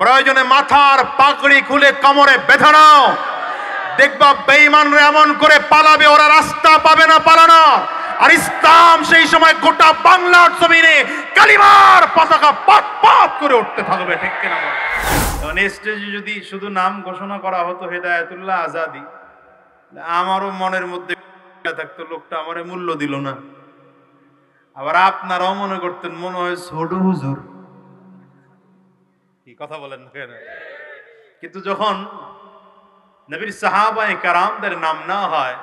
প্রয়োজনে মাথার পাগড়ি খুলে কোমরে বেঁধে নাও, দেখবা বেঈমানরা এমন করে পালাবে, ওরা রাস্তা পাবে না পালানোর। আর ইসলাম সেই সময় গোটা বাংলার জমিনে কালিমার পতাকা পাত পাত করে উঠতে থাকবে, ঠিক কিনা? স্টেজে যদি শুধু নাম ঘোষণা করা হতো হেদায়েতুল্লাহ আজাদী, আমারও মনের মধ্যে থাকতো লোকটা আমারে মূল্য দিল না। আবার আপনারাও মনে করতেন মনে হয় ছোট হুজুর, কি কথা বলেন না কেন? কিন্তু যখন নবীর সাহাবায়ে কেরামদের নাম না হয়,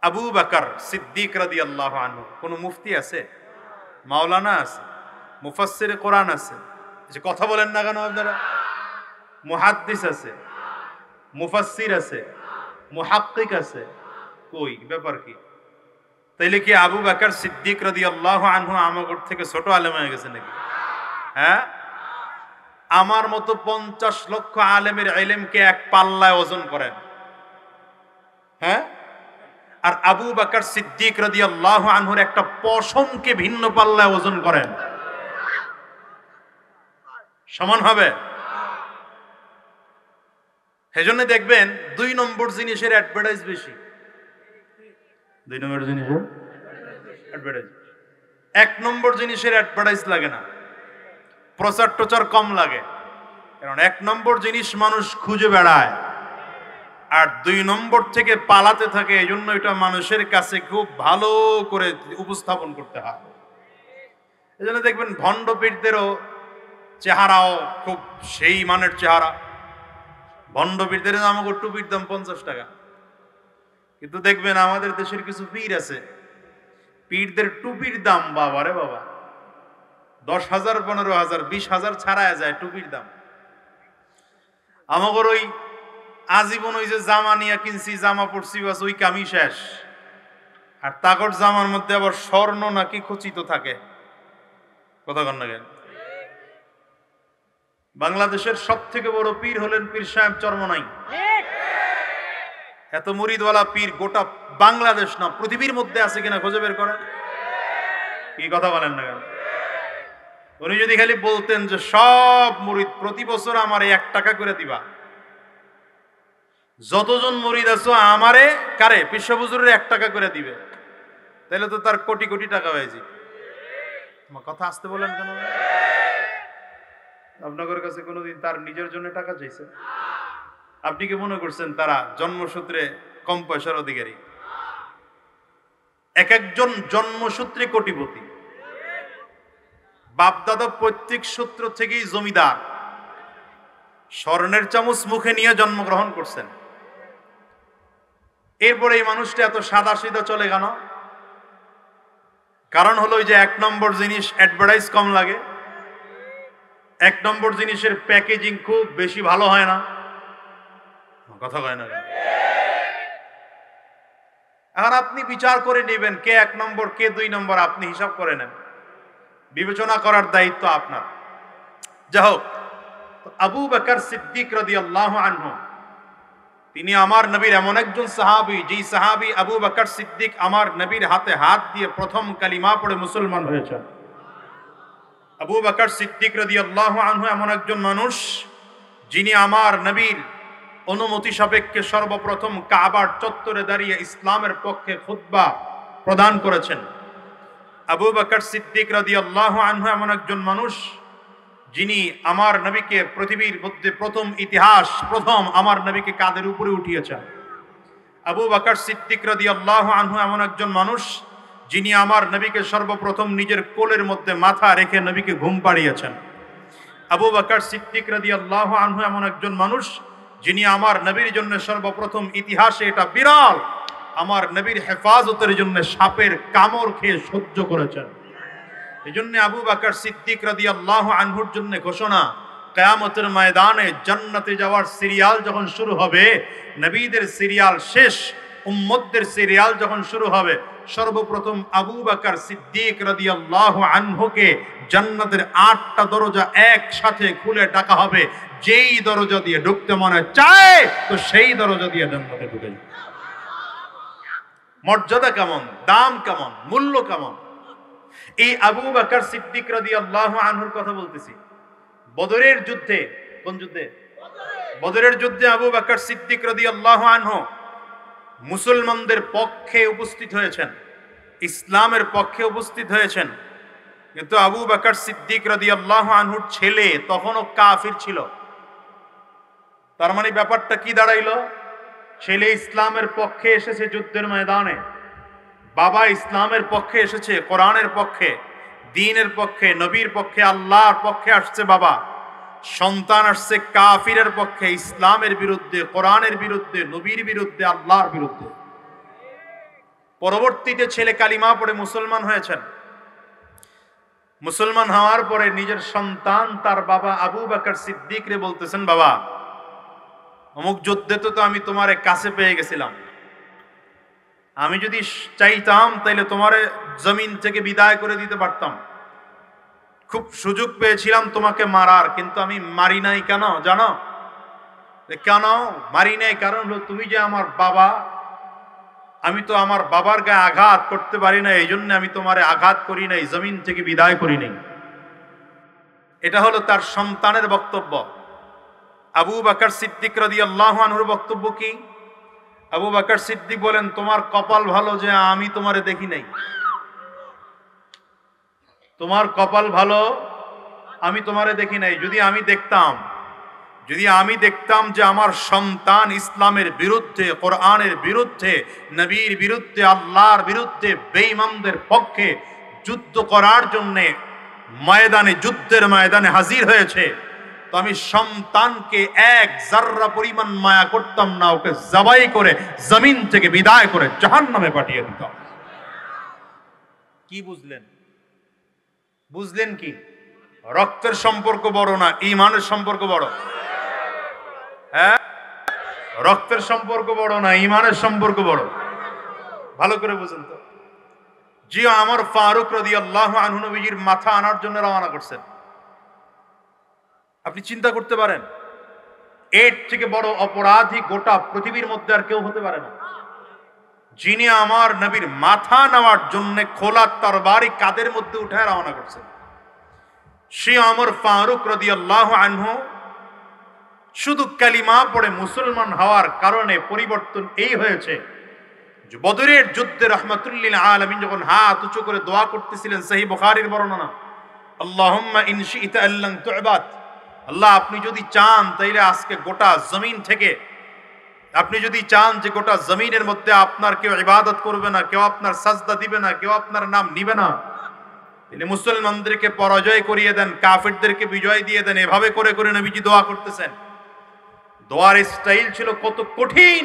আবু বকর সিদ্দিক রাদিয়াল্লাহু আনহু, কোন মুফতি আছে, মাওলানা আছে, মুফাসসিরে কোরআন আছে, যে কথা বলেন না কেন আপনারা? মুহাদ্দিস আছে, মুফাসসির আছে, মুহাক্কিক আছে, কই ব্যাপার কি? তাইলে কি আবু বকর সিদ্দিক রাদিয়াল্লাহু আনহু আমাগর থেকে ছোট আলেম হয়ে গেছে নাকি? হ্যাঁ, আমার মতো 50 লক্ষ আলেমের ইলমকে এক পাল্লায় ওজন করেন, হ্যাঁ? আর আবু বকর সিদ্দিক রাদিয়াল্লাহু আনহুর একটা পশমকে ভিন্ন পাল্লায় ওজন করেন, সমান হবে? সেজন্য দেখবেন 2 নম্বর জিনিসের অ্যাডভার্টাইজ বেশি। 2 নম্বর জিনিসের অ্যাডভার্টাইজ, 1 নম্বর জিনিসের অ্যাডভার্টাইজ লাগে না, প্রচার টোচার কম লাগে। কারণ 1 নম্বর জিনিস মানুষ খুঁজে বেড়ায়, আর 2 নম্বর থেকে পালাতে থাকে। এই জন্য এটা মানুষের কাছে খুব ভালো করে উপস্থাপন করতে হয়। এই জন্য দেখবেন ভণ্ড পীরদেরও চেহারাও খুব সেই মানের চেহারা। ভণ্ড পীরদের আমাকে টুপির দাম 50 টাকা, কিন্তু দেখবেন আমাদের দেশের কিছু পীর আছে, পীরদের টুপির দাম বাবারে বাবা 10,000, 15,000, 20,000 ছাড়ায় যায় টুপির দাম। আমাদের ওই আজীবন ওই যে জামা নিয়ে কিনছি, জামা পড়ছি, বাস ওই কামই শেষ। আর তাগর জামার মধ্যে আবার স্বর্ণ নাকি খচিত থাকে, কথা কন না কেন? বাংলাদেশের সব থেকে বড় পীর হলেন পীর সাহেব চরমনাই। এত মুরিদওয়ালা পীর গোটা বাংলাদেশ না পৃথিবীর মধ্যে আছে কিনা খুঁজে বের করেন। কি কথা বলেন না কেন? উনি যদি খালি বলতেন যে সব মুরিদ প্রতি বছর আমারে 1 টাকা করে দিবা, যতজন মুরিদ আছো আমারে কারে পীর সাহেব হুজুরের 1 টাকা করে দিবে, তাহলে তো তার কোটি কোটি টাকা হয়ে যায়। আমার কথা আসতে বলেন কেন? আপনাদের কাছে কোনোদিন তার নিজের জন্য টাকা চাইছে? আপনি কি মনে করছেন তারা জন্মসূত্রে কম পয়সার অধিকারী? এক একজন জন্মসূত্রে কোটিপতি, বাপদাদা প্রত্যেক সূত্র থেকেই জমিদার, স্বর্ণের চামচ মুখে নিয়ে জন্মগ্রহণ করছেন। এরপরে এই মানুষটা এত সাদা সিধা চলে কেন? কারণ হলো ওই যে 1 নম্বর জিনিস অ্যাডভার্টাইজ কম লাগে, 1 নম্বর জিনিসের প্যাকেজিং খুব বেশি ভালো হয় না, কথা কয় না? এখন আপনি বিচার করে নেবেন কে 1 নম্বর কে 2 নম্বর, আপনি হিসাব করে নেন, বিবেচনা করার দায়িত্ব আপনার। যাই হোক, আবু বকর সিদ্দিক রাদিয়াল্লাহু আনহু তিনি আমার নবীর এমন একজন সাহাবী, যেই সাহাবী আবু বকর সিদ্দিক আমার নবীর হাতে হাত দিয়ে প্রথম কালিমা পড়ে মুসলমান হয়েছেন। আবু বকর সিদ্দিক রাদিয়াল্লাহু আনহু এমন একজন মানুষ যিনি আমার নবীর অনুমতি সাপেক্ষে সর্বপ্রথম কাবার চত্বরে দাঁড়িয়ে ইসলামের পক্ষে খুতবা প্রদান করেছেন। আবু বকর সিদ্দিক রাদিয়াল্লাহু আনহু এমন একজন মানুষ যিনি আমার নবীকে পৃথিবীর মধ্যে প্রথম আমার নবীকে কাঁধের উপরে উঠিয়েছেন। আবু বকর সিদ্দিক রাদিয়াল্লাহু আনহু এমন একজন মানুষ যিনি আমার নবীকে সর্বপ্রথম নিজের কোলের মধ্যে মাথা রেখে নবীকে ঘুম পাড়িয়েছেন। আবু বকর সিদ্দিক রাদিয়াল্লাহু আনহু এমন একজন মানুষ যিনি আমার নবীর জন্য সর্বপ্রথম ইতিহাসে এটা বিরল, আমার নবীর হেফাজতের জন্য সাপের কামড় খেয়ে সহ্য করেছেন। এই জন্য আবু বকর সিদ্দিক রাদিয়াল্লাহু আনহুর জন্য ঘোষণা, কিয়ামতের ময়দানে জান্নাতে যাওয়ার সিরিয়াল যখন শুরু হবে, নবীদের সিরিয়াল শেষ, উম্মতদের সিরিয়াল যখন শুরু হবে, সর্বপ্রথম আবু বকর সিদ্দিক রাদিয়াল্লাহু আনহুকে জান্নাতের 8টা দরজা একসাথে খুলে ডাকা হবে। যেই দরজা দিয়ে ঢুকতে মনে চায় তো সেই দরজা দিয়ে জান্নাতে ঢুকে যাবে। মর্যাদা কেমন, দাম কেমন, মূল্য কেমন! এই আবু বকর সিদ্দিক রাদিয়াল্লাহু আনহুর কথা বলতেছি, বদরের যুদ্ধে, কোন যুদ্ধে? বদরের যুদ্ধে আবু বকর সিদ্দিক রাদিয়াল্লাহু আনহু মুসলমানদের পক্ষে উপস্থিত হয়েছেন, ইসলামের পক্ষে উপস্থিত হয়েছেন। কিন্তু আবু বকর সিদ্দিক রাদিয়াল্লাহু আনহুর ছেলে তখনও কাফির ছিল। তার মানে ব্যাপারটা কি দাঁড়াইলো? ছেলে ইসলামের পক্ষে এসেছে যুদ্ধের ময়দানে, বাবা ইসলামের পক্ষে এসেছে, কোরআনের পক্ষে, দ্বীনের পক্ষে, নবীর পক্ষে, আল্লাহর পক্ষে আসছে বাবা। সন্তান আসছে কাফিরের পক্ষে, ইসলামের বিরুদ্ধে, কোরআনের বিরুদ্ধে, নবীর বিরুদ্ধে, আল্লাহর বিরুদ্ধে। পরবর্তীতে ছেলে কালিমা পড়ে মুসলমান হয়েছেন। মুসলমান হওয়ার পরে নিজের সন্তান তার বাবা আবু বকর সিদ্দিক রে বলতেছেন, বাবা অমুক যুদ্ধে তো আমি তোমারে কাছে পেয়ে গেছিলাম, আমি যদি চাইতাম তাইলে তোমারে জমিন থেকে বিদায় করে দিতে পারতাম, খুব সুযোগ পেয়েছিলাম তোমাকে মারার, কিন্তু আমি মারি নাই। কেন জানো? কেন মারি নাই? কারণ হলো তুমি যে আমার বাবা, আমি তো আমার বাবার গায়ে আঘাত করতে পারি না, এই জন্য আমি তোমারে আঘাত করি নাই, জমিন থেকে বিদায় করি নাই। এটা হলো তার সন্তানের বক্তব্য। আবু বকর সিদ্দিক রাদিয়াল্লাহু আনহুর বক্তব্য কি? আবু বকর সিদ্দিক বলেন, তোমার কপাল ভালো যে আমি তোমারে দেখি নাই। তোমার কপাল ভালো, আমি তোমারে দেখি নাই। যদি আমি দেখতাম যে আমার সন্তান ইসলামের বিরুদ্ধে, কোরআনের বিরুদ্ধে, নবীর বিরুদ্ধে, আল্লাহর বিরুদ্ধে, বেঈমানদের পক্ষে যুদ্ধ করার জন্য যুদ্ধের ময়দানে হাজির হয়েছে, তো আমি সন্তানকে এক জাররা পরিমাণ মায়া করতাম না, ওকে জবাই করে জমিন থেকে বিদায় করে জাহান্নামে পাঠিয়ে দিতাম। কি বুঝলেন? বুঝলেন কি? রক্তের সম্পর্ক বড় না, ঈমানের সম্পর্ক বড়। হ্যাঁ, রক্তের সম্পর্ক বড় না, ঈমানের সম্পর্ক বড়। ভালো করে বুঝেন তো। জি, আমার ফারুক রাদিয়াল্লাহু আনহু নবীজির মাথা আনার জন্য রওনা করছেন। আপনি চিন্তা করতে পারেন, এর থেকে বড় অপরাধী গোটা পৃথিবীর মধ্যে আর কেউ হতে পারে না, যিনি আমার নবীর মাথা নেওয়ার জন্য খোলা তরবারি কাদের মধ্যে উঠায় রওনা করছেন। সে আমার ফারুক রাদিয়াল্লাহু আনহু শুধু কালিমা পড়ে মুসলমান হওয়ার কারণে পরিবর্তন এই হয়েছে যে বদরের যুদ্ধে রাহমাতুল লিল আলামিন যখন হাত উঁচু করে দোয়া করতেছিলেন, সহিহ বুখারীর বর্ণনা, আল্লাহুম্মা ইন শি'তা আল্লান তু'বাদ, আল্লাহ আপনি যদি চান তাইলে আজকে গোটা জমিন থেকে, আপনি যদি চান যে গোটা জমিনের মধ্যে আপনার কেউ ইবাদত করবে না, কেউ আপনার সাজদা দিবে না, কেউ আপনার নাম নিবে না, তিনি মুসলমানদেরকে পরাজয় করিয়ে দেন, কাফিরদেরকে বিজয় দিয়ে দেন। এভাবে করে করে নবীজি দোয়া করতেছেন। দোয়ার স্টাইল ছিল কত কঠিন।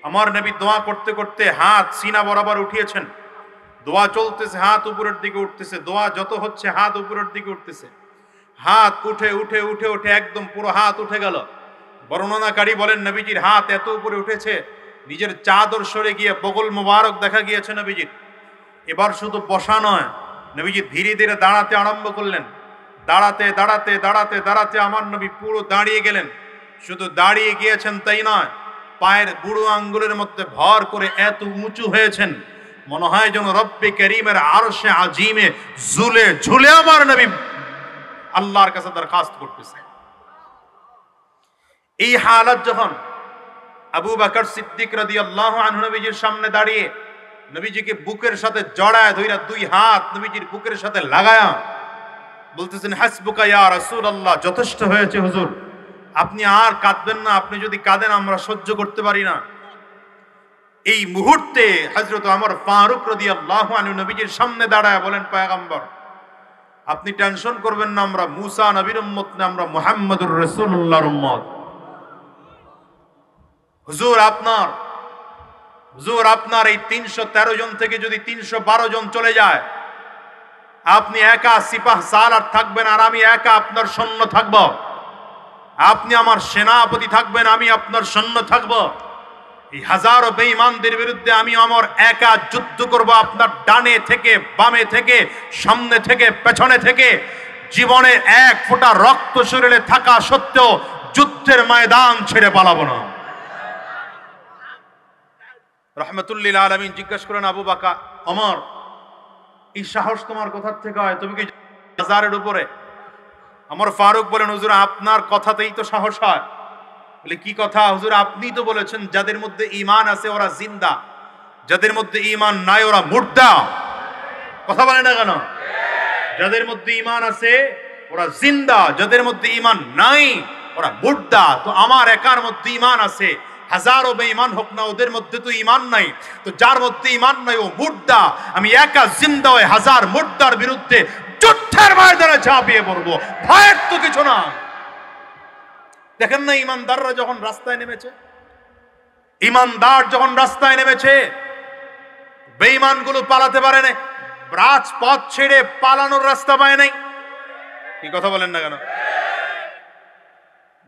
আমার নবী দোয়া করতে করতে হাত সিনা বরাবর উঠিয়েছেন, দোয়া চলতেছে, হাত উপরের দিকে উঠতেছে, দোয়া যত হচ্ছে হাত উপরের দিকে উঠতেছে, হাত উঠে উঠে উঠে উঠে একদম পুরো হাত উঠে গেল। বর্ণনাকারী বলেন নবীজির হাত এত উপরে উঠেছে নিজের চাদর সরে গিয়ে বগল মোবারক দেখা গিয়েছে নবীজির। এবার শুধু বসা নয়, নবীজি ধীরে ধীরে দাঁড়াতে আরম্ভ করলেন। দাঁড়াতে দাঁড়াতে দাঁড়াতে দাঁড়াতে আমার নবী পুরো দাঁড়িয়ে গেলেন। শুধু দাঁড়িয়ে গিয়েছেন তাই নয়, পায়ের বুড়ো আঙ্গুলের মধ্যে ভর করে এত উঁচু হয়েছেন, মনে হয় যেন রব্বে করিমের আরশে আজিমে ঝুলে ঝুলে আমার নবী আল্লাহর কাছে দরখাস্ত করতেছে। এই হালাত যখন আবু বকর সিদ্দিক রাদিয়াল্লাহু আনহু নবীজির সামনে দাঁড়িয়ে নবীজিকে বুকের সাথে জড়ায় ধইরা দুই হাত নবীজির বুকের সাথে লাগায়া বলতেছেন, হাসবুকা ইয়া রাসূলুল্লাহ, যথেষ্ট হয়েছে হুজুর, আপনি আর কাঁদবেন না, আপনি যদি কাঁদেন আমরা সহ্য করতে পারি না। এই মুহূর্তে হযরত ওমর ফারুক রাদিয়াল্লাহু আনহু নবীজির সামনে দাঁড়ায় বলেন, পয়গম্বর আপনি টেনশন করবেন না, আমরা মুসা নবীর উম্মত না, আমরা মুহাম্মদুর রাসূলুল্লাহর উম্মত। হুজুর আপনার এই ৩১৩ জন থেকে যদি ৩১২ জন চলে যায়, আপনি একা সিপাহ সালার থাকবেন আর আমি একা আপনার সৈন্য থাকব। আপনি আমার সেনাপতি থাকবেন, আমি আপনার সৈন্য থাকব। এই হাজারো বেঈমানদের বিরুদ্ধে আমি আমার একা যুদ্ধ করব, আপনার ডানে থেকে বামে থেকে সামনে থেকে পেছনে থেকে। জীবনে এক ফোঁটা রক্ত শরীরে থাকা সত্ত্বেও যুদ্ধের ময়দান ছেড়ে পালাবো না। রাহমাতুল লিল আলামিন জিজ্ঞাসা করেন, আবু বকর, ওমর এই সাহস তোমার কোথা থেকে হয়? তুমি কি হাজারের উপরে? আমার ফারুক বলেন, হুজুর আপনার কথাতেই তো সাহস হয়। বলে কি কথা হুজুর? আপনি তো বলেছেন যাদের মধ্যে ঈমান আছে ওরা জিন্দা, যাদের মধ্যে ঈমান নাই ওরা মুর্দা। কথা বলে না কেন? যাদের মধ্যে ঈমান আছে ওরা জিন্দা, যাদের মধ্যে ঈমান নাই ওরা মুর্দা। তো আমার একার মধ্যে ঈমান আছে, হাজারো বেঈমান হোক না, ওদের মধ্যে তো ঈমান নাই। তো যার মধ্যে ঈমান নাই ও মুর্দা। আমি একা জিন্দা হয়ে হাজার মুর্দার বিরুদ্ধে যুদ্ধের ময়দানে ঝাঁপিয়ে পড়বো, ভয়ের তো কিছু না। দেখেন না ঈমানদাররা যখন রাস্তায় নেমেছে, ঈমানদার যখন রাস্তায় নেমেছে, বেঈমানগুলো পালাতে পারে না, রাজপথ ছেড়ে পালানোর রাস্তা পায় নাই। কি কথা বলেন না কেন?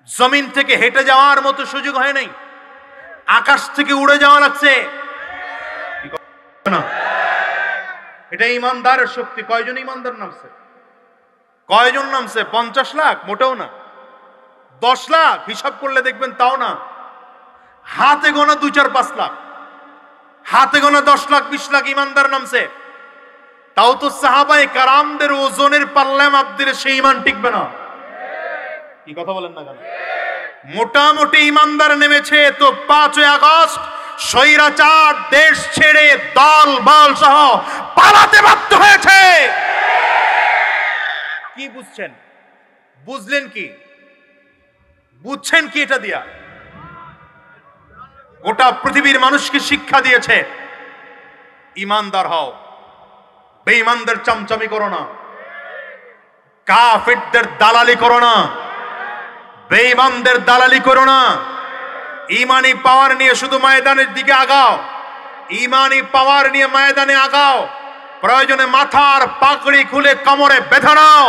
জমিন থেকে হেঁটে যাওয়ার মতো সুযোগ হয় নাই, আকাশ থেকে উড়ে যাওয়া লাগছে। এটা ইমানদারের শক্তি। কয়জন ইমানদার নামছে? কয়জন নামছে? 50 লাখ? মোটেও না। 10 লাখ হিসাব করলে দেখবেন তাও না। হাতে গোনা 2, 4, 5 লাখ, হাতে গোনা 10 লাখ 20 লাখ ইমানদার নামছে। তাও তো সাহাবায়ে কারামদের ওজনের পাল্লায় মাপ দিলে সেই ঈমান টিকবে না। কি কথা বলেন না কেন? মোটামুটি ইমানদার নেমেছে তো 5 আগস্ট স্বৈরাচার দেশ ছেড়ে দল বল সহ পালাতে বাধ্য হয়েছে। কি বুঝছেন? বুঝলেন কি? বুঝছেন কি? এটা দিয়া গোটা পৃথিবীর মানুষকে শিক্ষা দিয়েছে, ইমানদার হও, বেঈমানদের চামচামি করো না, কাফিরদের দালালি করো না, বেঈমানদের দালালি করো না। ইমানি পাওয়ার নিয়ে শুধু ময়দানের দিকে আগাও, ইমানি পাওয়ার নিয়ে ময়দানে আগাও। প্রয়োজনে মাথার পাগড়ি খুলে কোমরে বেঁধে নাও,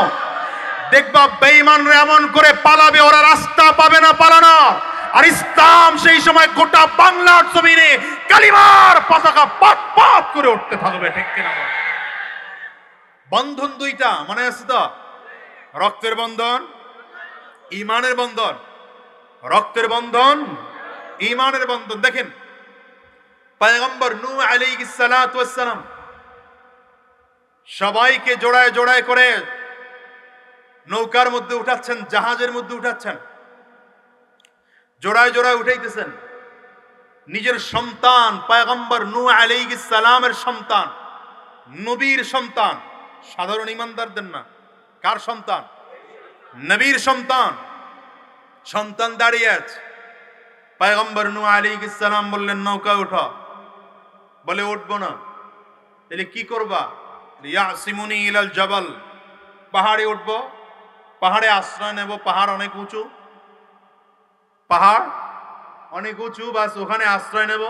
দেখবা বেঈমানরা এমন করে পালাবে ওরা রাস্তা পাবে না পালানোর। আর ইসলাম সেই সময় গোটা বাংলার জমিনে কালিমার পতাকা পথ পথ করে উঠতে থাকবে। ঠিক কিনা? বন্ধন দুইটা মনে আছে তো? রক্তের বন্ধন, ঈমানের বন্ধন। রক্তের বন্ধন, ঈমানের বন্ধন। দেখেন পয়গম্বর নূহ আলাইহিস সালাতু ওয়াস সালাম সবাইকে জোড়ায় জোড়ায় করে নৌকার মধ্যে উঠাচ্ছেন, জাহাজের মধ্যে উঠাচ্ছেন, জোড়ায় জোড়ায় উঠাইতেছেন। নিজের সন্তান পয়গম্বর নূহ আলাইহিস সালামের সন্তান, নবীর সন্তান, সাধারণ ঈমানদারদের না। কার সন্তান? নবীর সন্তান। সন্তান দাঁড়িয়ে আছে, পয়গম্বর নূহ আলাইহিস সালাম বললেন নৌকা উঠো। বলে উঠবো না। তাহলে কি করবা? ইয়াসিমুনি ইলাল জাবাল, পাহাড়ে উঠবো, পাহাড়ে আশ্রয় নেব। পাহাড় অনেক উঁচু, পাহাড় অনেক উঁচু, বাস ওখানে আশ্রয় নেব।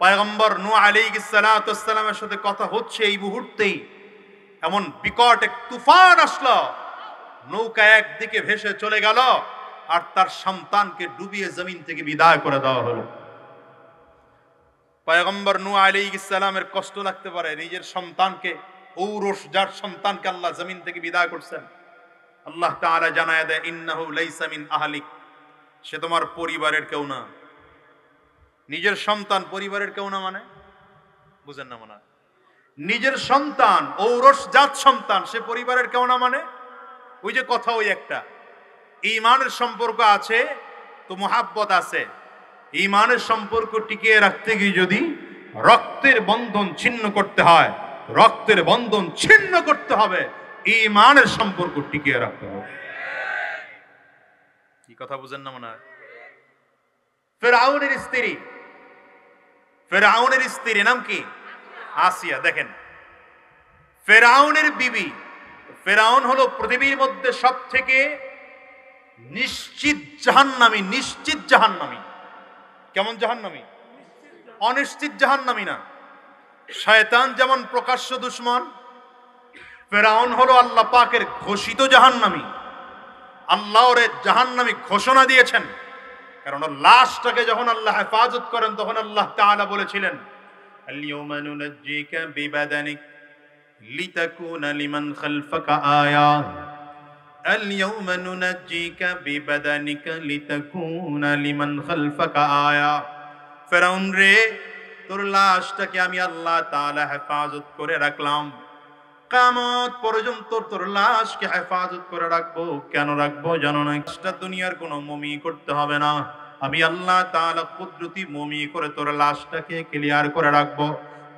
পয়গম্বর নূহ আলাইহিস সালাতু ওয়াস সালামের সাথে কথা হচ্ছে, এই মুহূর্তেই এমন বিকট এক তুফান আসলো, নৌকা একদিকে ভেসে চলে গেল আর তার সন্তানকে ডুবিয়ে জমিন থেকে বিদায় করে দেওয়া হলো। পয়গম্বর নূহ আলাইহিস সালামের কষ্ট লাগতে পারে, নিজের সন্তানকে, ঔরস যার সন্তানকে আল্লাহ জমিন থেকে বিদায় করছেন, আল্লাহ তাআলা জানায় দেয় ইন্নাহু লাইসা মিন আহলিক, সে তোমার পরিবারের কেউ না। নিজের সন্তান পরিবারের কেউ না মানে বুঝেন না? মনে নিজের সন্তান ঔরস জাত সন্তান, সে পরিবারের কেউ না মানে ওই যে কথা, ওই একটা ঈমানের সম্পর্ক আছে তো মুহাব্বত আছে। ঈমানের সম্পর্ক টিকিয়ে রাখতে গিয়ে যদি রক্তের বন্ধন ছিন্ন করতে হয়, রক্তের বন্ধন ছিন্ন করতে হবে, ঈমানের সম্পর্ক টিকিয়ে রাখতে হবে। কি কথা বুঝেন না? মনে হয় ফিরআউনের স্ত্রী, ফিরআউনের স্ত্রী নাম কি? আসিয়া। দেখেন ফিরআউনের বিবি, ফিরআউন হলো পৃথিবীর মধ্যে সবথেকে নিশ্চিত জাহান্নামী, নিশ্চিত জাহান্নামী। কেমন জাহান্নামী? অনিশ্চিত জাহান্নামী না। শয়তান যেমন প্রকাশ্য দুশমন, ফিরআউন হলো আল্লাহ পাকের ঘোষিত জাহান্নামী। আল্লাহ ওরে জাহান্নামী ঘোষণা দিয়েছেন, কারণ লাশটাকে যখন আল্লাহ হেফাজত করেন তখন আল্লাহ তাআলা বলেছিলেন আল-ইয়াওমা নুনাজ্জিকা বিবাদানিক লিতাকুনা লিমান খালফাকা আয়া, আল-ইয়াওমা নুনাজ্জিকা বিবাদানিকা লিতাকুনা লিমান খালফাকা আয়া। ফিরআউন রে, তোর লাশটাকে আমি আল্লাহ তাআলা হেফাজত করে রাখলাম, কিয়ামত পর্যন্ত তোর লাশকে হেফাজত করে রাখবো। কেন রাখবো জানো না? দুনিয়ার কোনো মমি করতে হবে না, আমি আল্লাহ তাআলা কুদরতি মমি করে তোর লাশটাকে ক্লিয়ার করে রাখবো।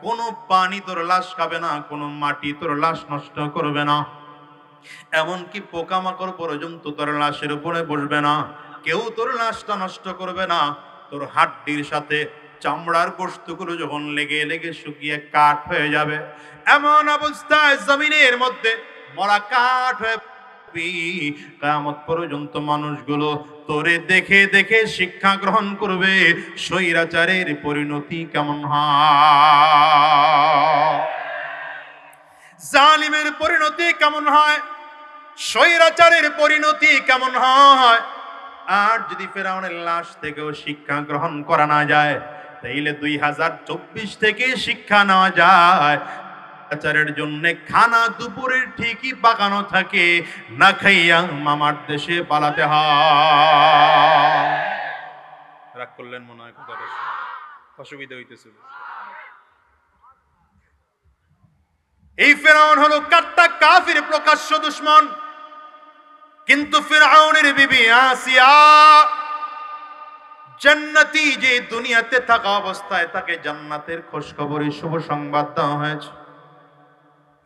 কোনো পানি তোর লাশ খাবে না, কোনো মাটি তোর লাশ নষ্ট করবে না, এমনকি পোকামাকড় পর্যন্ত তোর লাশের উপরে বসবে না, কেউ তোর লাশটা নষ্ট করবে না। তোর হাড্ডির সাথে চামড়ার বস্তুগুলো যখন লেগে লেগে শুকিয়ে কাঠ হয়ে যাবে, এমন অবস্থায় জমিনের মধ্যে মরা কাঠ হয়ে কিয়ামত পর্যন্ত মানুষগুলো তোরে দেখে দেখে শিক্ষা গ্রহণ করবে স্বৈরাচারের পরিণতি কেমন হয়, জালিমের পরিণতি কেমন হয়, স্বৈরাচারের পরিণতি কেমন হয়। আর যদি ফেরাউনের লাশ থেকেও শিক্ষা গ্রহণ করা না যায়, তাইলে 2024 থেকে শিক্ষা নেওয়া যায়। স্বৈরাচারের জন্য খানা দুপুরের ঠিকই পাকানো থাকে, না খাইয়া মামার দেশে পালাতে হয়। রাগ করলেন মনে হয়, কথাটা অসুবিধা হইতেছে। এই ফেরাউন হলো কাট্টা কাফির, প্রকাশ্য দুশমন। কিন্তু ফিরআউনের বিবি আসিয়া জান্নাতি, যে দুনিয়াতে থাকা অবস্থায় তাকে জান্নাতের খোঁজখবরী শুভ সংবাদ দেওয়া হয়েছে।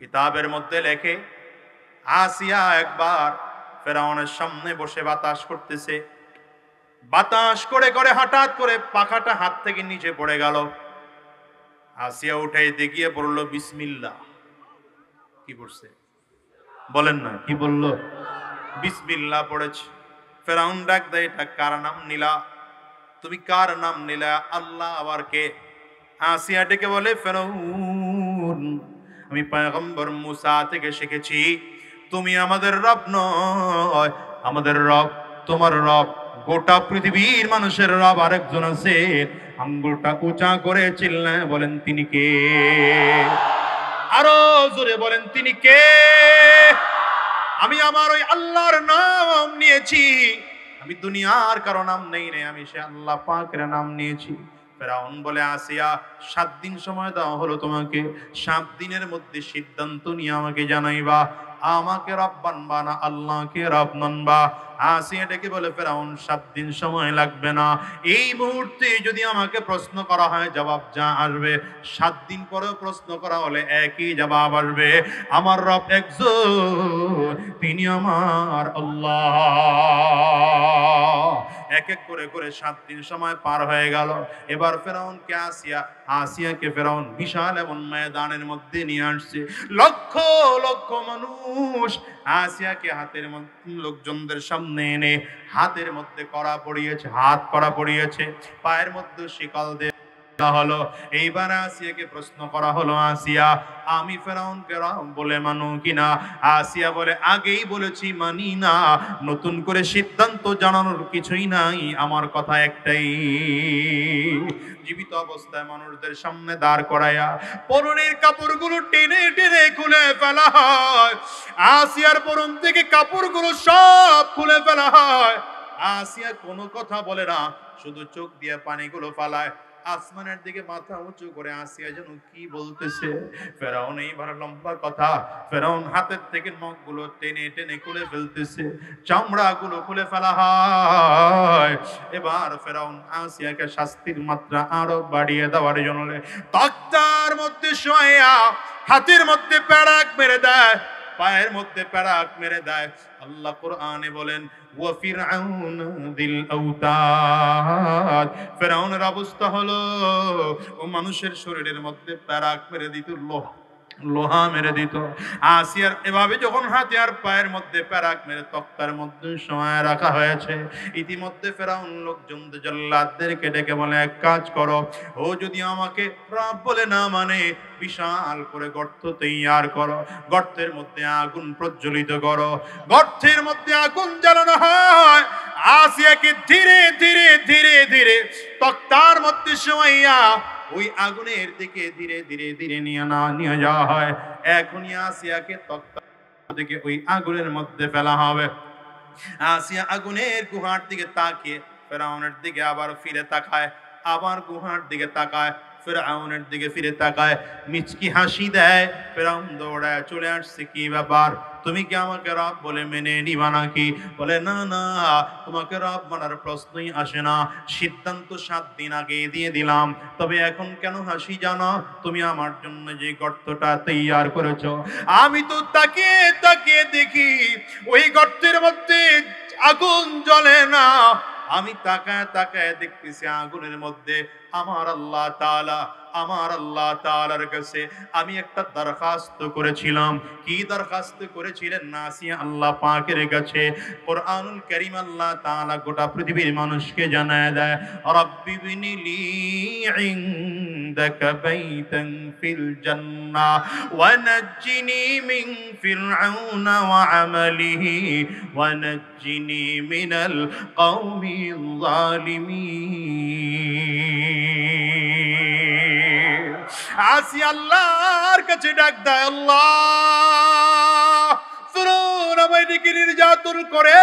কিতাবের মধ্যে লেখে আসিয়া একবার ফেরাউনের সামনে বসে বাতাস করতেছে, বাতাস করে করে হঠাৎ করে পাখাটা হাত থেকে নিচে পড়ে গেল। আসিয়া উঠে দেখিয়ে পড়লো বিসমিল্লাহ। কি পড়ছে বলেন না, কি বললো? বিসমিল্লাহ পড়েছে। ফেরাউন ডাক দেয়, এটা কার নাম নিলা? তুমি কার নাম নিলা? আল্লাহ আবার কে? আসিয়া ডেকে বলে, ফেরাউন, আমি পয়গম্বর মুসা থেকে শিখেছি তুমি আমাদের রব নয়, আমাদের রব তোমার রব। গোটা পৃথিবীর মানুষের রব আরেকজন আছে। আঙ্গুলটা উঁচা করে চিল্লায় বলেন তিনি কে? আরো জোরে বলেন তিনি কে? আমি আমার ওই আল্লাহর নাম নিয়েছি, আমি দুনিয়ার কারো নাম নেই রে, আমি সে আল্লাহ পাকের নাম নিয়েছি। ফেরাউন বলে, আসিয়া 7 দিন সময় দেওয়া হলো তোমাকে, 7 দিনের মধ্যে সিদ্ধান্ত নিয়ে আমাকে জানাইবা আমাকে রব মানবা না আল্লাহকে রব মানবা। আসিয়া ডেকে বলে, ফেরাউন 7 দিন সময় লাগবে না, এই মুহূর্তে যদি আমাকে প্রশ্ন করা হয় জবাব যা আসবে, 7 দিন পরেও প্রশ্ন করা হলে একই জবাব আসবে, আমার রব একজন, তিনি আমার আল্লাহ। এক এক করে করে 7 দিন সময় পার হয়ে গেল। এবার ফেরাউনকে আসিয়াকে ফেরাউন বিশাল এমন ময়দানের মধ্যে নিয়ে আসছে, লক্ষ লক্ষ মানুষ আসিয়াকে হাতের মধ্যে লোকজনদের সামনে এনে হাতের মধ্যে কড়া পড়িয়েছে, হাত কড়া পড়িয়েছে, পায়ের মধ্যে শিকল দিয়ে হলো। এইবার আসিয়াকে প্রশ্ন করা হলো, আসিয়া আমি ফেরাউনকে রব বলে মানো কিনা? আসিয়া বলে, আগেই বলেছি মানি না, নতুন করে সিদ্ধান্ত জানানোর কিছুই নাই, আমার কথা একটাই। জীবিত অবস্থায় মানুষদের সামনে দাঁড় করাইয়া পরনের কাপড়গুলো টেনে টেনে খুলে ফেলা হয়। আসিয়ার পরন থেকে কাপড়গুলো সব খুলে ফেলা হয়। আসিয়া কোনো কথা বলে না, শুধু চোখ দিয়ে পানিগুলো ফালায়, আসমানের দিকে মাথা উঁচু করে আসিয়া যেন কি বলতেছে। ফেরাউন এইবার লম্বা কথা, ফেরাউন হাতের থেকে নখগুলো টেনে টেনে খুলে ফেলতেছে, চামড়াগুলো খুলে ফেলা হয়। এবার ফেরাউন আসিয়াকে শাস্তির মাত্রা আরো বাড়িয়ে দেওয়ার জন্য তক্তার মধ্যে শোয়া হাতের মধ্যে প্যারাক মেরে দেয়, পায়ের মধ্যে প্যারাক মেরে দেয়। আল্লাহ কোরআনে বলেন, ওয়া ফিরআউন দিল আওতাদ, ফিরআউনের অবস্থা হলো ও মানুষের শরীরের মধ্যে প্যারাক মেরে দিত, লোহা মেরে দিত। আসিয়ার এভাবে যখন হাতে আর পায়ের মধ্যে প্যারাক মেরে তক্তার মধ্যে সময় রাখা হয়েছে, ইতিমধ্যে ফেরাউন লোকজনদের জল্লাদদেরকে ডেকে বলে, এক কাজ করো, ও যদি আমাকে রব বলে না মানে, বিশাল করে গর্ত তৈয়ার করো, গর্তের মধ্যে আগুন প্রজ্বলিত করো। গর্তের মধ্যে আগুন জ্বালানো হয়, আসিয়াকে ধীরে ধীরে ধীরে ধীরে তক্তার মধ্যে শোয়াইয়া ওই আগুনের দিকে ধীরে ধীরে ধীরে নিয়ে যাওয়া হয়। এখনই আসিয়াকে তক্তা থেকে ওই আগুনের মধ্যে ফেলা হবে। আসিয়া আগুনের গুহার দিকে তাকিয়ে ফেরাউনের দিকে আবার ফিরে তাকায়, আবার গুহার দিকে তাকায়, ফেরাউনের দিকে ফিরে তাকায়, মিচকি হাসি দেয়। ফেরাউন দৌড়ায় চলে আসছে, কি ব্যাপার, তুমি কি আমাকে রব বলে মেনে নিবা নাকি? বলে না না, তোমাকে রব মানার প্রশ্নই আসে না, সিদ্ধান্ত 7 দিন আগে দিয়ে দিলাম। তবে এখন কেন হাসি জানো? তুমি আমার জন্য যে গর্তটা তৈয়ার করেছো, আমি তো তাকিয়ে তাকিয়ে দেখি ওই গর্তের মধ্যে আগুন জ্বলে না। আমি তাকায় তাকায় দেখতেছি আগুনের মধ্যে আমার আল্লাহ তাআলার কাছে আমি একটা দরখাস্ত করেছিলাম। কি দরখাস্ত করেছিলেন? নাসিয়া আল্লাহ পাকের কাছে। কুরআনুল কারীম আল্লাহ তাআলা গোটা পৃথিবীর মানুষকে জানায় দেয়, রাব্বি বিনিলি ইনদাকা বাইতান ফিল জান্নাহ ওয়া নাজ্জিনি মিন ফিরআউনা ওয়া আমালিহি ওয়া নাজ্জিনি মিনাল কওমিল যালিমিন। আসি আল্লাহর কাছে ডাক দেয়, আল্লাহ ফিরআউন আমাদেরকে নির্যাতন করে,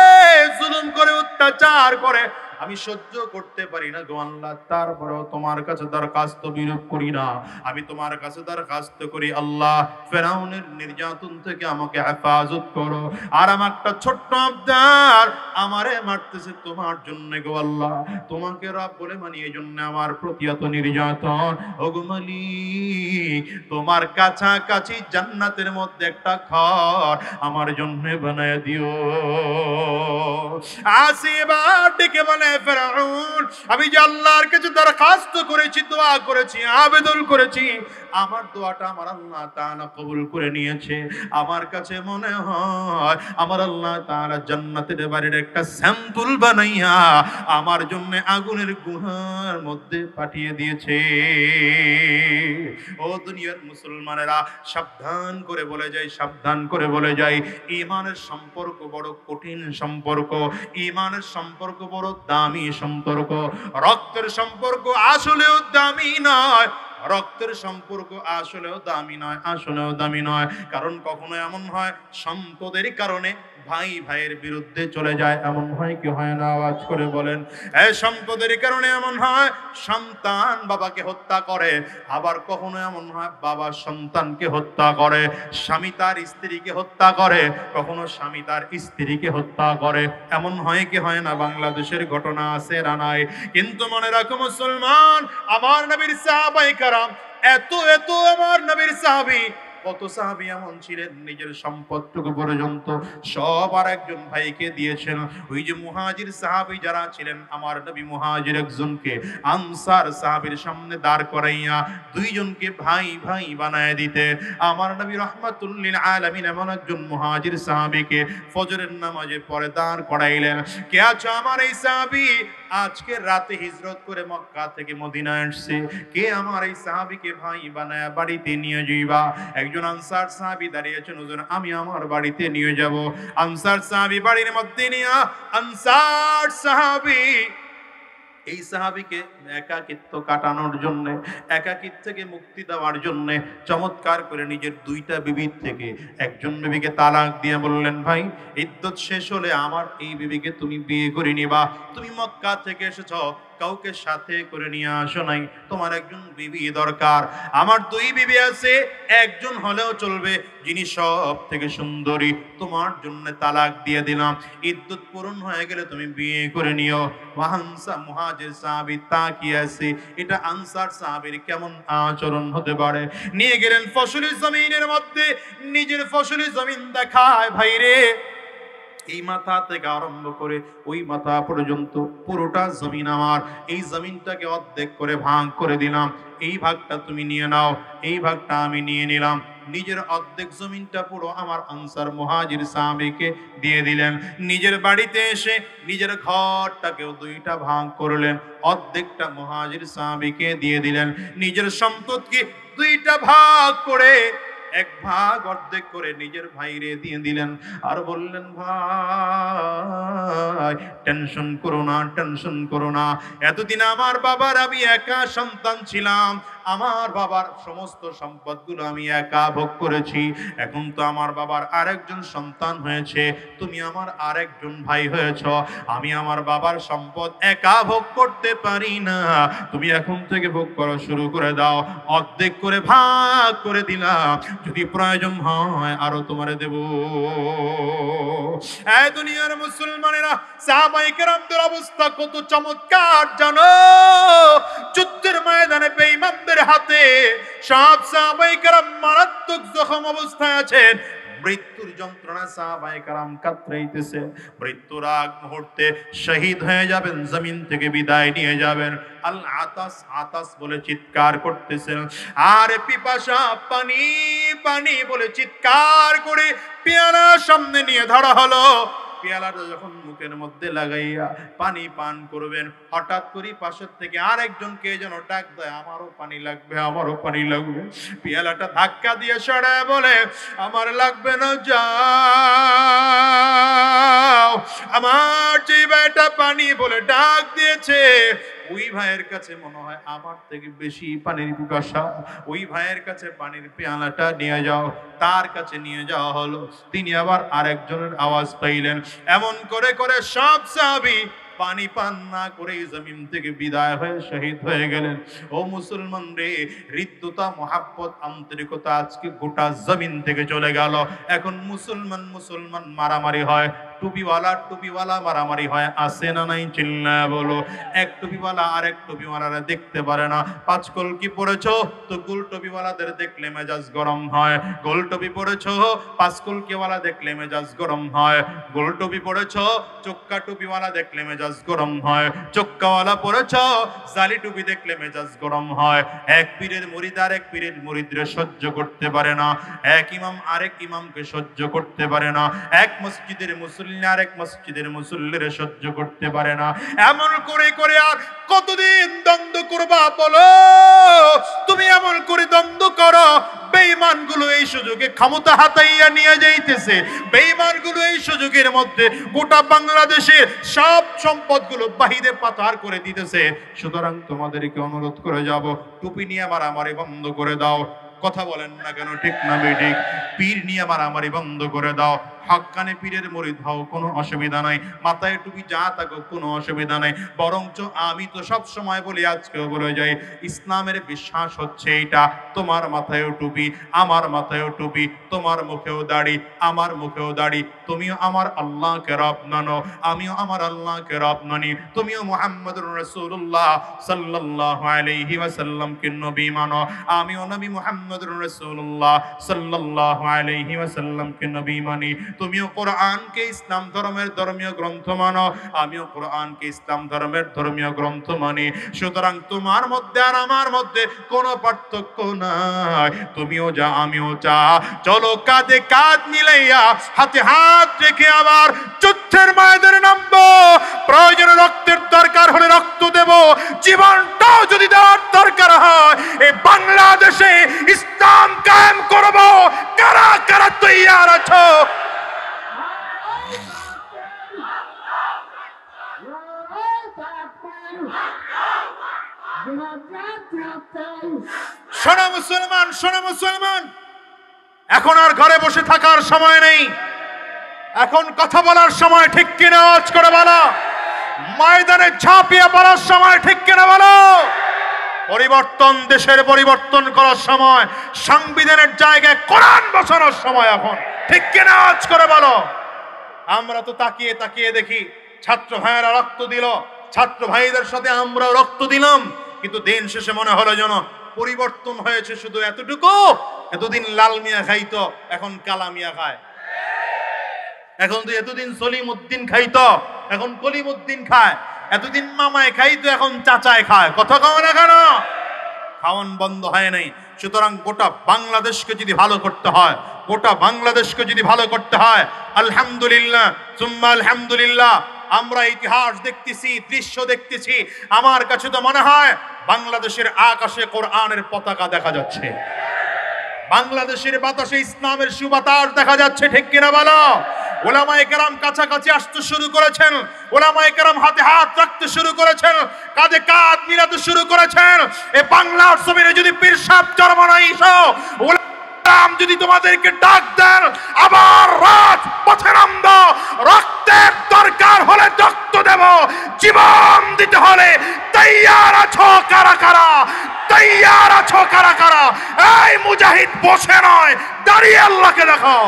জুলুম করে, অত্যাচার করে, আমি সহ্য করতে পারি না গো আল্লাহ। তারপরেও তোমার কাছে দরখাস্ত বিরূপ করি না, আমি তোমার কাছে দরখাস্ত করি, আল্লাহ ফেরাউনের নির্যাতন থেকে আমাকে হেফাজত করো। আর আমার একটা ছোট্ট আবদার, আমারে মারতেছে তোমার জন্য গো আল্লাহ, তোমাকে রব বলে মানি, এই জন্য আমার প্রতি এত নির্যাতন। ওগো মালিক, তোমার কাছাকাছি জান্নাতের মধ্যে একটা ঘর আমার জন্য বানায় দিও। আসিবার ডেকে বলে, ফেরাউন আমি যে আল্লাহর কাছে দরখাস্ত করেছি, দোয়া করেছি, আবেদন করেছি, আমার দোয়াটা আমার আল্লাহ তাআলা কবুল করে নিয়েছে। আমার কাছে মনে হয় আমার আল্লাহ তাআলা জান্নাতের বাড়ির একটা স্যাম্পল বানাইয়া আমার জন্য আগুনের গুহার মধ্যে পাঠিয়ে দিয়েছে। ও দুনিয়ার মুসলমানেরা, সাবধান করে বলে যাই, সাবধান করে বলে যাই, ঈমানের সম্পর্ক বড় কঠিন সম্পর্ক, ঈমানের সম্পর্ক বড় দামি সম্পর্ক। রক্তের সম্পর্ক আসলেও দামি নয়, রক্তের সম্পর্ক আসলেও দামি নয়, আসলেও দামি নয়। কারণ কখনো এমন হয় সম্পদের কারণে ভাই ভাইয়ের বিরুদ্ধে চলে যায়, এমন হয় কি হয় না? আওয়াজ করে বলেন। এই সম্পদের কারণে এমন হয় সন্তান বাবাকে হত্যা করে, আবার কখনো এমন হয় বাবা সন্তানকে হত্যা করে, স্বামী তার স্ত্রীকে হত্যা করে, কখনো স্বামী তার স্ত্রীকে হত্যা করে। এমন হয় কি হয় না? বাংলাদেশের ঘটনা আছে না নাই? কিন্তু মনে রাখো মুসলমান, আমার নবীর সাহাবায়ে কেরাম এত এত, আমার নবীর সাহাবী, কত সাহাবী এমন ছিলেন নিজের সম্পদটুকু পর্যন্ত সব আর একজন ভাইকে দিয়েছেন। ওই যে মুহাজির সাহাবী যারা ছিলেন, আমার নবী মুহাজির একজনকে আনসার সাহাবীর সামনে দাঁড় করাইয়া দুইজনকে ভাই ভাই বানায় দিতে। আমার নবী রাহমাতুল লিল আলামিন এমন একজন মুহাজির সাহাবীকে ফজরের নামাজে পরে দাঁড় করাইলেন। কে আছো আমার এই সাহাবী, আজকে রাতে হিজরত করে মক্কা থেকে মদিনায় আসছে, কে আমার এই সাহাবীকে ভাই বানায় বাড়িতে নিয়ে যাইবা? একজন আনসার সাহাবী দাঁড়িয়েছেন, হুজুর আমি আমার বাড়িতে নিয়ে যাব। আনসার সাহাবী বাড়ির মধ্যে নিয়ে, আনসার সাহাবী এই সাহাবীকে একাকিত্ব কাটানোর জন্য, একাকিত্ব থেকে মুক্তি দেওয়ার জন্য চমৎকার করে নিজের দুইটা বিবির থেকে একজন বিবিকে তালাক দিয়ে বললেন, ভাই ইদ্যত শেষ হলে আমার এই বিবিকে তুমি বিয়ে করে নিবা। তুমি মক্কা থেকে এসেছো, কাউকে সাথে করে নিয়ে আসো নাই, তোমার একজন বিবি দরকার। আমার দুই বিবি আছে, একজন হলেও চলবে, যিনি সব থেকে সুন্দরী, তোমার জন্য তালাক দিয়ে দিলাম, ইদ্যত পূরণ হয়ে গেলে তুমি বিয়ে করে নিও। মুহাজির সাহাবী তাকিয়ে আছে, এটা আনসার সাহাবীর কেমন আচরণ হতে পারে? নিয়ে গেলেন ফসলি জমিনের মধ্যে, নিজের ফসলি জমিন দেখায়, ভাইরে এই মাথা থেকে আরম্ভ করে ওই মাথা পর্যন্ত পুরোটা জমিন আমার, এই জমিনটাকে অর্ধেক করে ভাগ করে দিলাম, এই ভাগটা তুমি নিয়ে নাও, এই ভাগটা আমি নিয়ে নিলাম। নিজের অর্ধেক জমিনটা পুরো আমার আনসার মুহাজির সাহাবীকে দিয়ে দিলেন। নিজের বাড়িতে এসে নিজের ঘরটাকেও দুইটা ভাগ করলেন, অর্ধেকটা মুহাজির সাহাবীকে দিয়ে দিলেন। নিজের সম্পদকে দুইটা ভাগ করে এক ভাগ অর্ধেক করে নিজের ভাইরে দিয়ে দিলেন। আর বললেন, ভাই টেনশন করো না, টেনশন করো না, এতদিন আমার বাবার আমি একা সন্তান ছিলাম, আমার বাবার সমস্ত সম্পদগুলো আমি একা ভোগ করেছি, এখন তো আমার বাবার আরেকজন সন্তান হয়েছে, তুমি আমার আরেকজন ভাই হয়েছ, আমি আমার বাবার সম্পদ একা ভোগ করতে পারি না, তুমি এখন থেকে ভোগ করা শুরু করে দাও, অর্ধেক করে ভাগ করে দিলাম, যদি প্রয়োজন হয় আরো তোমারে দেব। এই দুনিয়ার মুসলমানেরা, সাহাবায়ে কেরামদের অবস্থা কত চমৎকার জানো? যুদ্ধের ময়দানে বেঈমানদের হাতে সব সাহাবায়ে কেরাম মারাত্মক জখম অবস্থায় আছেন, মৃত্যুর যন্ত্রণা সাহাবায়ে কেরাম কাতরাইতেছে, মৃত্যুর আগ মুহূর্তে শহীদ হয়ে যাবেন, জমিন থেকে বিদায় নিয়ে যাবেন, আল আতাস আতাস বলে চিৎকার করতেছেন, আর পিপাসা পানি পানি বলে চিৎকার করে পেয়ালা সামনে নিয়ে ধরা হলো। পেয়ালাটা যখন মুখের মধ্যে লাগাইয়া পানি পান করবেন, হঠাৎ করে পাশের থেকে আরেকজনকে যেন ডাক দেয়, আমারও পানি লাগবে, আমারও পানি লাগবে। পেয়ালাটা ধাক্কা দিয়ে সরায় বলে, আমার লাগবে না, যাও। আমার যে ভাইটা পানি বলে ডাক দিয়েছে, ওই ভাইয়ের কাছে মনে হয় আমার থেকে বেশি পানির পিপাসা, ওই ভাইয়ের কাছে পানির পেয়ালাটা নিয়ে যাও। তার কাছে নিয়ে যাওয়া হলো, তিনি আবার আরেকজনের আওয়াজ পাইলেন, এমন করে করে সব সাহাবী পানি পান না করে জমিন থেকে বিদায় হয়ে শহীদ হয়ে গেলেন। ও মুসলমান রে, হৃদ্যতা, মহাব্বত, আন্তরিকতা আজকে গোটা জমিন থেকে চলে গেল। এখন মুসলমান মুসলমান মারামারি হয়, টুপিওয়ালা মারামারি হয়, আছে না নাই চিল্লায় বলো। এক টুপিওয়ালা আরেক টুপিওয়ালারা দেখতে পারে না, পাঁচ কলকি পড়েছো তো গোল টুপিওয়ালাদের দেখলে মেজাজ গরম হয়, গোল টুপি পড়েছো পাঁচ কলকিওয়ালা দেখলে মেজাজ গরম হয়, গোল টুপি পড়েছো চোক্কা টুপিওয়ালা দেখলে মেজাজ গরম হয়, চোক্কাওয়ালা পড়েছো জালি টুপি দেখলে মেজাজ গরম হয়। এক পীরের মুরিদ আরেক পীরের মুরিদরে সহ্য করতে পারে না, এক ইমাম আরেক ইমামকে সহ্য করতে পারে না, এক মসজিদের মুসল্লি আরেক মসজিদের মুসল্লিরে সহ্য করতে পারে না। এমন করে করে আর কতদিন দ্বন্দ্ব করবা বলো? তুমি এমন করে দ্বন্দ্ব করো, বেঈমানগুলো এই সুযোগে ক্ষমতা হাতাইয়া নিয়ে যাইতেছে, বেঈমানগুলো এই সুযোগের মধ্যে গোটা বাংলাদেশের সব সম্পদগুলো বাহিরে পাচার করে দিতেছে। সুতরাং তোমাদেরকে অনুরোধ করে যাব, টুপি নিয়ে মারামারি বন্ধ করে দাও। কথা বলেন না কেন, ঠিক না বেঠিক? পীর নিয়ে মারামারি বন্ধ করে দাও, হক্কানে পীরের মুরিদ হও, কোনো অসুবিধা নাই, মাথায় টুপি যা থাকো কোনো অসুবিধা নাই। বরঞ্চ আমি তো সব সময় বলি, আজকেও বলে যাই, ইসলামের বিশ্বাস হচ্ছে এইটা, তোমার মাথায়ও টুপি, আমার মাথায়ও টুপি, তোমার মুখেও দাড়ি, আমার মুখেও দাড়ি, তুমিও আমার আল্লাহকে রব মানো, আমিও আমার আল্লাহকে রব মানি, তুমিও মুহাম্মদুর রাসূলুল্লাহ সাল্লাল্লাহু আলাইহি ওয়াসাল্লামকে নবী মানো, আমিও নবী মুহাম্মদুর রাসূলুল্লাহ সাল্লাল্লাহু আলাইহি ওয়াসাল্লামকে নবী মানি, তুমিও কোরআনকে ইসলাম ধর্মের ধর্মীয় গ্রন্থ মানো, আমিও কোরআনকে ইসলাম ধর্মের ধর্মীয় গ্রন্থ মানি। সুতরাং তোমার মধ্যে আর আমার মধ্যে কোনো পার্থক্য নাই, তুমিও যা আমিও যা, চলো কাঁধে কাঁধ মিলাইয়া হাতে হাত রেখে আবার যুদ্ধের ময়দানে নামবো। প্রয়োজনে রক্তের দরকার হলে রক্ত দেব, জীবনটাও যদি দেওয়ার দরকার হয় এই বাংলাদেশে ইসলাম কায়েম করব। কারা কারা তৈয়ার আছো? শোনো মুসলমান, শোনো মুসলমান, এখন আর ঘরে বসে থাকার সময় নেই, এখন কথা বলার সময়, ঠিক কিনা আওয়াজ করে বলো। ময়দানে ঝাঁপিয়ে পড়ার সময়, ঠিক কিনা বলো। পরিবর্তন, দেশের পরিবর্তন করার সময়, সংবিধানের জায়গায় কোরআন বসানোর সময় এখন, ঠিক কিনা আওয়াজ করে বলো। আমরা তো তাকিয়ে তাকিয়ে দেখি, ছাত্র ভাইয়েরা রক্ত দিল, ছাত্র ভাইদের সাথে আমরা রক্ত দিলাম, কিন্তু দিন শেষে মনে হলো যেন পরিবর্তন হয়েছে শুধু এতটুকু, এতদিন লাল মিয়া খাইতো এখন কালা মিয়া খায়, এখন তো এতদিন সলিম উদ্দিন খাইতো এখন কলিম উদ্দিন খায়, এতদিন মামায় খাইতো এখন চাচায় খায়। কথা কও না কেন? খাওয়ান বন্ধ হয় নাই। সুতরাং গোটা বাংলাদেশকে যদি ভালো করতে হয়, গোটা বাংলাদেশকে যদি ভালো করতে হয়, আলহামদুলিল্লাহ সুম্মা আলহামদুলিল্লাহ, আমরা ইতিহাস দেখতেছি, দৃশ্য দেখতেছি, আমার কাছে তো মনে হয় বাংলাদেশের আকাশে কোরআনের পতাকা দেখা যাচ্ছে, বাংলাদেশের বাতাসে ইসলামের সুবাতাস দেখা যাচ্ছে, ঠিক কিনা বলো। ওলামায়ে কেরাম কাছাকাছি আসতে শুরু করেছেন, ওলামায়ে কেরাম হাতে হাত রাখতে শুরু করেছেন, কাঁধে কাঁধ মিলাতে শুরু করেছেন। এ বাংলার জমিনে যদি পীর সাহেব চরমনাই যদি তোমাদেরকে ডাক দেন আবার রাজপথে নামব, রক্তের দরকার হলে রক্ত দেব, জীবন দিতে হলে তৈয়ার আছো কারা কারা, তৈয়ার আছো কারা কারা? এই মুজাহিদ বসে নয়, দাঁড়িয়ে আল্লাহকে দেখাও।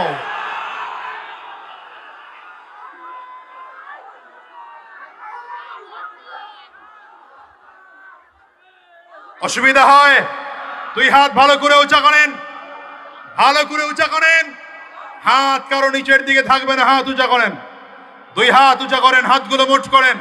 অসুবিধা হয় দুই হাত ভালো করে উঁচা করেন, ভালো করে উঁচা করেন। হাত কারো নিচের দিকে থাকবে না, হাত উঁচা করেন, দুই হাত উঁচা করেন, হাতগুলো মোট করেন।